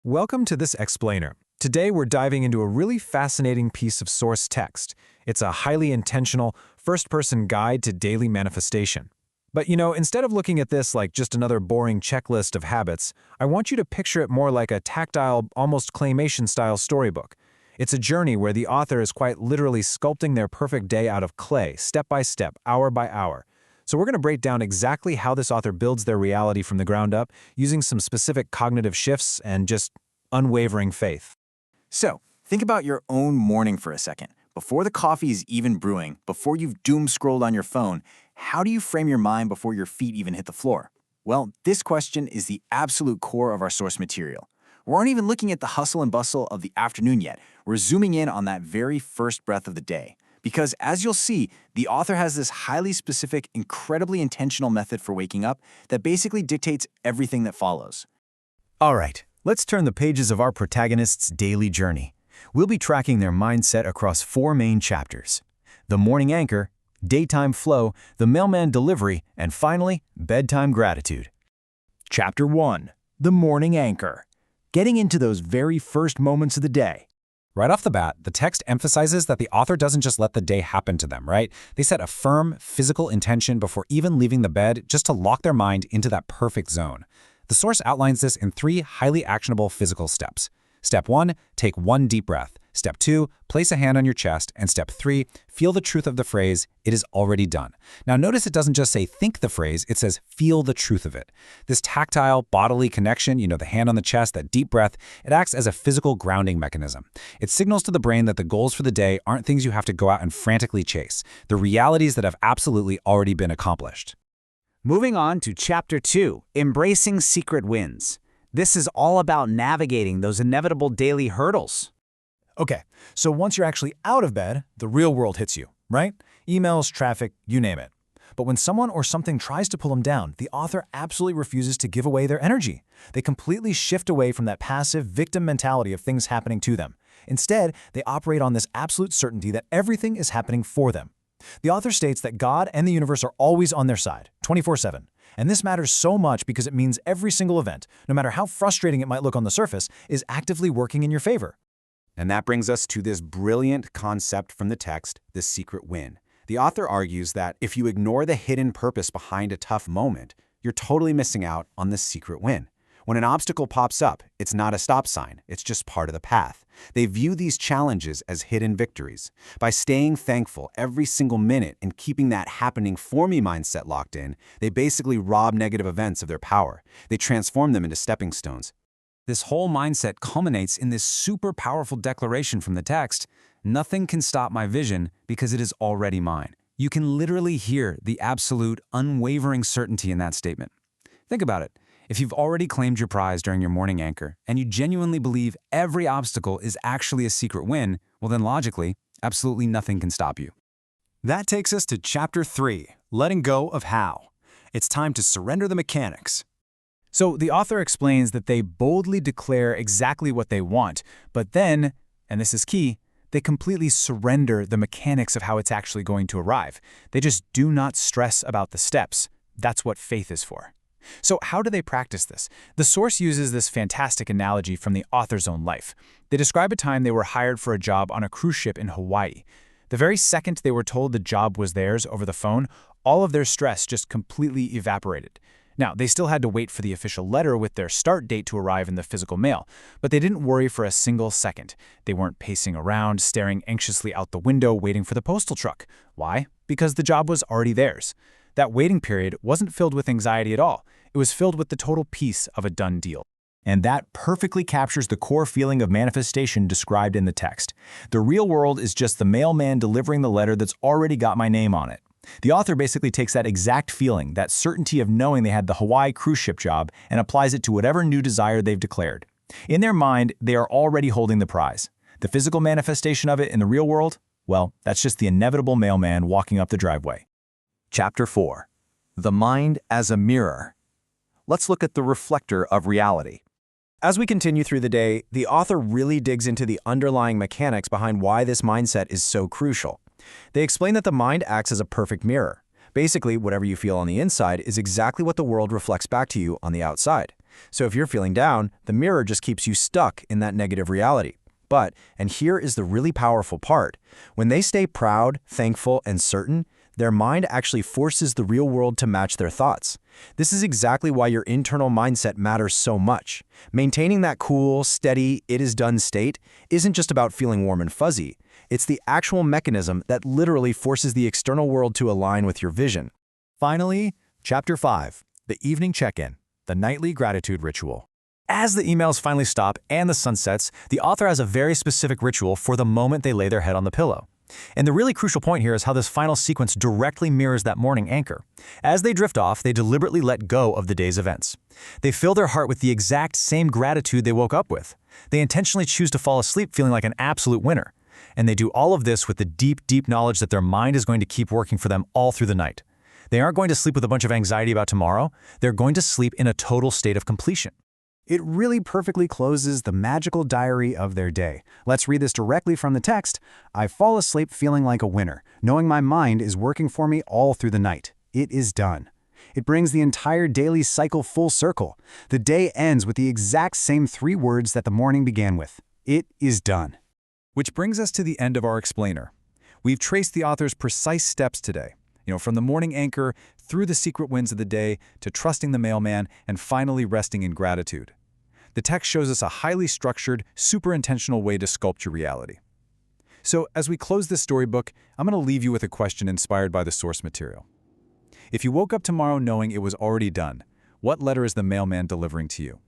Welcome to this explainer. Today we're diving into a really fascinating piece of source text. It's a highly intentional, first-person guide to daily manifestation. But instead of looking at this like just another boring checklist of habits, I want you to picture it more like a tactile, almost claymation-style storybook. It's a journey where the author is quite literally sculpting their perfect day out of clay, step by step, hour by hour. So we're going to break down exactly how this author builds their reality from the ground up, using some specific cognitive shifts and just unwavering faith. So, think about your own morning for a second. Before the coffee is even brewing, before you've doom-scrolled on your phone, how do you frame your mind before your feet even hit the floor? Well, this question is the absolute core of our source material. We aren't even looking at the hustle and bustle of the afternoon yet. We're zooming in on that very first breath of the day. Because as you'll see, the author has this highly specific, incredibly intentional method for waking up that basically dictates everything that follows. All right, let's turn the pages of our protagonist's daily journey. We'll be tracking their mindset across 4 main chapters: the morning anchor, daytime flow, the mailman delivery, and finally, bedtime gratitude. Chapter 1. The Morning Anchor. Getting into those very first moments of the day. Right off the bat, the text emphasizes that the author doesn't just let the day happen to them, right? They set a firm, physical intention before even leaving the bed just to lock their mind into that perfect zone. The source outlines this in 3 highly actionable physical steps. Step 1, take 1 deep breath. Step 2, place a hand on your chest. And step 3, feel the truth of the phrase, "It is already done." Now notice it doesn't just say think the phrase, it says feel the truth of it. This tactile, bodily connection, the hand on the chest, that deep breath, it acts as a physical grounding mechanism. It signals to the brain that the goals for the day aren't things you have to go out and frantically chase. They're realities that have absolutely already been accomplished. Moving on to Chapter 2, Embracing Secret Wins. This is all about navigating those inevitable daily hurdles. Okay, so once you're actually out of bed, the real world hits you, right? Emails, traffic, you name it. But when someone or something tries to pull them down, the author absolutely refuses to give away their energy. They completely shift away from that passive victim mentality of things happening to them. Instead, they operate on this absolute certainty that everything is happening for them. The author states that God and the universe are always on their side, 24/7. And this matters so much because it means every single event, no matter how frustrating it might look on the surface, is actively working in your favor. And that brings us to this brilliant concept from the text, the secret win. The author argues that if you ignore the hidden purpose behind a tough moment, you're totally missing out on the secret win. When an obstacle pops up, it's not a stop sign, it's just part of the path. They view these challenges as hidden victories. By staying thankful every single minute and keeping that happening for me mindset locked in, they basically rob negative events of their power. They transform them into stepping stones. This whole mindset culminates in this super powerful declaration from the text: "Nothing can stop my vision because it is already mine." You can literally hear the absolute, unwavering certainty in that statement. Think about it. If you've already claimed your prize during your morning anchor, and you genuinely believe every obstacle is actually a secret win, well then logically, absolutely nothing can stop you. That takes us to Chapter 3, Letting Go of How. It's time to surrender the mechanics. So the author explains that they boldly declare exactly what they want, but then, and this is key, they completely surrender the mechanics of how it's actually going to arrive. They just do not stress about the steps. That's what faith is for. So how do they practice this? The source uses this fantastic analogy from the author's own life. They describe a time they were hired for a job on a cruise ship in Hawaii. The very second they were told the job was theirs over the phone, all of their stress just completely evaporated. Now, they still had to wait for the official letter with their start date to arrive in the physical mail, but they didn't worry for a single second. They weren't pacing around, staring anxiously out the window, waiting for the postal truck. Why? Because the job was already theirs. That waiting period wasn't filled with anxiety at all. It was filled with the total peace of a done deal. And that perfectly captures the core feeling of manifestation described in the text. The real world is just the mailman delivering the letter that's already got my name on it. The author basically takes that exact feeling, that certainty of knowing they had the Hawaii cruise ship job, and applies it to whatever new desire they've declared. In their mind, they are already holding the prize. The physical manifestation of it in the real world, well, that's just the inevitable mailman walking up the driveway. Chapter 4. The Mind as a Mirror. Let's look at the reflector of reality. As we continue through the day, the author really digs into the underlying mechanics behind why this mindset is so crucial. They explain that the mind acts as a perfect mirror. Basically, whatever you feel on the inside is exactly what the world reflects back to you on the outside. So if you're feeling down, the mirror just keeps you stuck in that negative reality. But, and here is the really powerful part, when they stay proud, thankful, and certain, their mind actually forces the real world to match their thoughts. This is exactly why your internal mindset matters so much. Maintaining that cool, steady, it-is-done state isn't just about feeling warm and fuzzy. It's the actual mechanism that literally forces the external world to align with your vision. Finally, Chapter 5, the evening check-in, the nightly gratitude ritual. As the emails finally stop and the sun sets, the author has a very specific ritual for the moment they lay their head on the pillow. And the really crucial point here is how this final sequence directly mirrors that morning anchor. As they drift off, they deliberately let go of the day's events. They fill their heart with the exact same gratitude they woke up with. They intentionally choose to fall asleep feeling like an absolute winner. And they do all of this with the deep, deep knowledge that their mind is going to keep working for them all through the night. They aren't going to sleep with a bunch of anxiety about tomorrow. They're going to sleep in a total state of completion. It really perfectly closes the magical diary of their day. Let's read this directly from the text. I fall asleep feeling like a winner, knowing my mind is working for me all through the night. It is done. It brings the entire daily cycle full circle. The day ends with the exact same 3 words that the morning began with. It is done. Which brings us to the end of our explainer. We've traced the author's precise steps today. From the morning anchor, through the secret wins of the day, to trusting the mailman, and finally resting in gratitude. The text shows us a highly structured, super intentional way to sculpt your reality. So, as we close this storybook, I'm going to leave you with a question inspired by the source material. If you woke up tomorrow knowing it was already done, what letter is the mailman delivering to you?